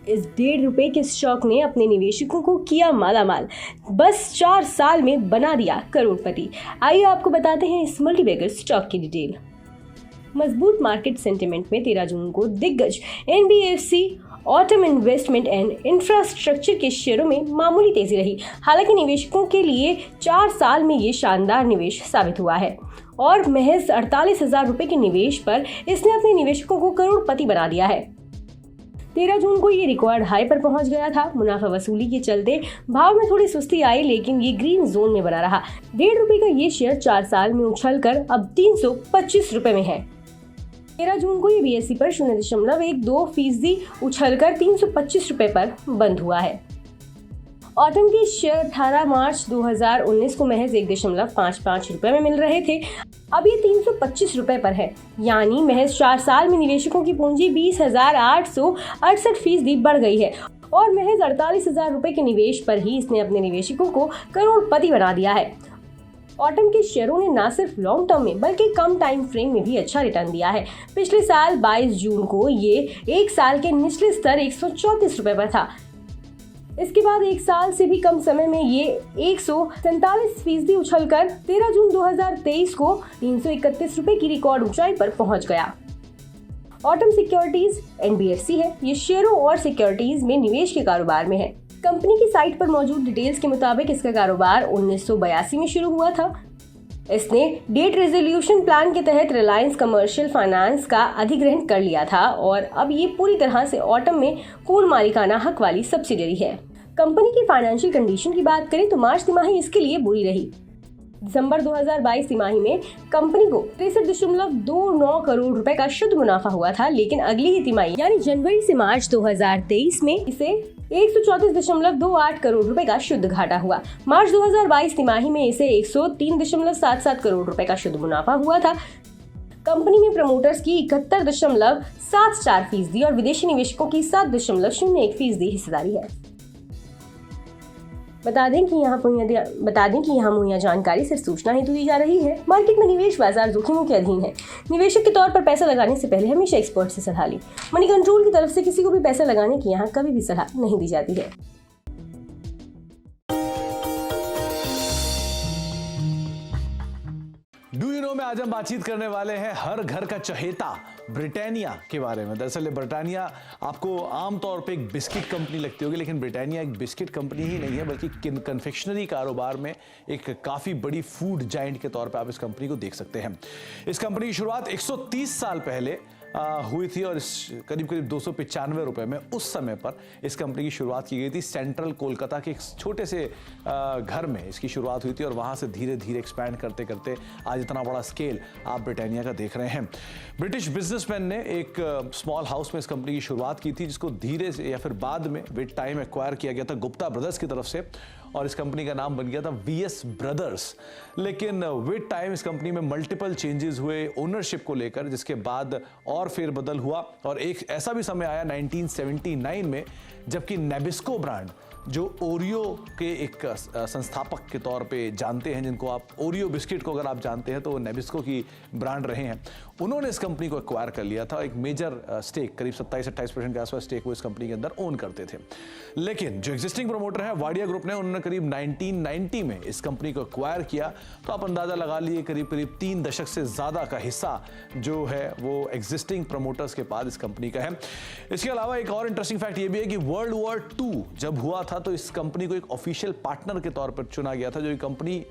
इस ₹1.5 के स्टॉक ने अपने निवेशकों को किया मालामाल। बस 4 साल में बना दिया करोड़पति। आइए आपको बताते हैं इस मल्टीबैगर स्टॉक की डिटेल। मजबूत मार्केट सेंटिमेंट में 13 जून को दिग्गज NBFC, autumn investment and infrastructure के शेयरों में मामूली तेजी रही। हालांकि निवेशकों के लिए 4 साल में ये शानदार निवेश साबित हुआ है और महज 48,000 रुपए के निवेश पर इसने अपने निवेशकों को करोड़पति बना दिया है। 13 जून को ये रिकॉर्ड हाई पर पहुंच गया था। मुनाफा वसूली के चलते भाव में थोड़ी सुस्ती आई, लेकिन ये ग्रीन जोन में बना रहा। ₹1.5 का ये शेयर 4 साल में उछलकर अब 325 रुपए में है। 13 जून को ये BSE पर 0.12% उछलकर 325 रुपए पर बंद हुआ है। ऑटम के शेयर 18 मार्च 2019 को महज 1.55 रुपए में मिल रहे थे। अब ये 325 रुपए पर है, यानी महज 4 साल में निवेशकों की पूंजी 20,868% बढ़ गई है और महज 48,000 रुपए के निवेश पर ही इसने अपने निवेशकों को करोड़पति बना दिया है। ऑटम के शेयरों ने न सिर्फ लॉन्ग टर्म में बल्कि कम टाइम फ्रेम में भी अच्छा रिटर्न दिया है। पिछले साल 22 जून को ये एक साल के निचले स्तर 134 रुपए पर था। इसके बाद एक साल से भी कम समय में ये 147% उछलकर 13 जून 2023 को 331 रुपए की रिकॉर्ड ऊंचाई पर पहुंच गया। ऑटम सिक्योरिटीज NBFC है। ये शेयरों और सिक्योरिटीज में निवेश के कारोबार में है। कंपनी की साइट पर मौजूद डिटेल्स के मुताबिक इसका कारोबार 1982 में शुरू हुआ था। इसने डेट रेजोल्यूशन प्लान के तहत रिलायंस कमर्शियल फाइनेंस का अधिग्रहण कर लिया था और अब ये पूरी तरह से ऑटम में पूर्ण मालिकाना हक वाली सब्सिडियरी है। कंपनी की फाइनेंशियल कंडीशन की बात करें तो मार्च तिमाही इसके लिए बुरी रही। दिसंबर 2022 तिमाही में कंपनी को 63.29 करोड़ रुपए का शुद्ध मुनाफा हुआ था, लेकिन अगली ही तिमाही यानी जनवरी से मार्च 2023 में इसे 134.28 करोड़ रुपए का शुद्ध घाटा हुआ। मार्च 2022 तिमाही में इसे 103.77 करोड़ रुपए का शुद्ध मुनाफा हुआ था। कंपनी में प्रमोटर्स की 71.74% और विदेशी निवेशकों की 7.01% हिस्सेदारी है। बता दें कि यहाँ मुहैया जानकारी सिर्फ सूचना हेतु दी जा रही है। मार्केट में निवेश बाजार जोखिमों के अधीन है। निवेशक के तौर पर पैसा लगाने से पहले हमेशा एक्सपर्ट से सलाह ली। मनी कंट्रोल की तरफ से किसी को भी पैसा लगाने की यहाँ कभी भी सलाह नहीं दी जाती है। डू यू नो में आज हम बातचीत करने वाले हैं हर घर का चहेता ब्रिटानिया के बारे में। दरअसल ब्रिटानिया आपको आमतौर पे एक बिस्किट कंपनी लगती होगी, लेकिन ब्रिटानिया एक बिस्किट कंपनी ही नहीं है, बल्कि कन्फेक्शनरी कारोबार में एक काफ़ी बड़ी फूड जायंट के तौर पे आप इस कंपनी को देख सकते हैं। इस कंपनी की शुरुआत 130 साल पहले हुई थी और करीब 295 रुपए में उस समय पर इस कंपनी की शुरुआत की गई थी। सेंट्रल कोलकाता के एक छोटे से घर में इसकी शुरुआत हुई थी और वहां से धीरे धीरे एक्सपैंड करते करते आज इतना बड़ा स्केल आप ब्रिटानिया का देख रहे हैं। ब्रिटिश बिजनेसमैन ने एक स्मॉल हाउस में इस कंपनी की शुरुआत की थी, जिसको धीरे से या फिर बाद में विद टाइम एक्वायर किया गया था गुप्ता ब्रदर्स की तरफ से और इस कंपनी का नाम बन गया था VS ब्रदर्स। लेकिन विद टाइम इस कंपनी में मल्टीपल चेंजेस हुए ओनरशिप को लेकर, जिसके बाद और फेरबदल हुआ और एक ऐसा भी समय आया 1979 में जबकि नेबिस्को ब्रांड, जो ओरियो के एक संस्थापक के तौर पे जानते हैं, जिनको आप ओरियो बिस्किट को अगर आप जानते हैं तो वो नेबिस्को की ब्रांड रहे हैं, उन्होंने इस कंपनी को एक्वायर कर लिया था। एक मेजर स्टेक करीब 27-28% के आसपास स्टेक वो इस कंपनी के अंदर ओन करते थे। लेकिन जो एग्जिस्टिंग प्रमोटर है वाडिया ग्रुप ने, उन्होंने करीब 1990 में इस कंपनी को एक्वायर किया। तो आप अंदाजा लगा लिए करीब 3 दशक से ज्यादा का हिस्सा जो है वो एग्जिस्टिंग प्रमोटर्स के पास इस कंपनी का है। इसके अलावा एक और इंटरेस्टिंग फैक्ट ये भी है कि वर्ल्ड वॉर 2 जब हुआ था तो इस कंपनी को एक ऑफिशियल पार्टनर के तौर पर चुना गया था। जो कंपनी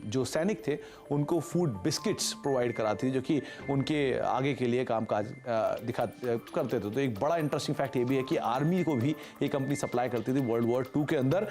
जो सैनिक थे उनको फूड बिस्किट्स प्रोवाइड कराती थी, जो कि उनके आगे के लिए कामकाज करते थे। तो एक बड़ा इंटरेस्टिंग फैक्ट ये भी है कि आर्मी को भी ये कंपनी सप्लाई करती थी वर्ल्ड वॉर 2 के अंदर।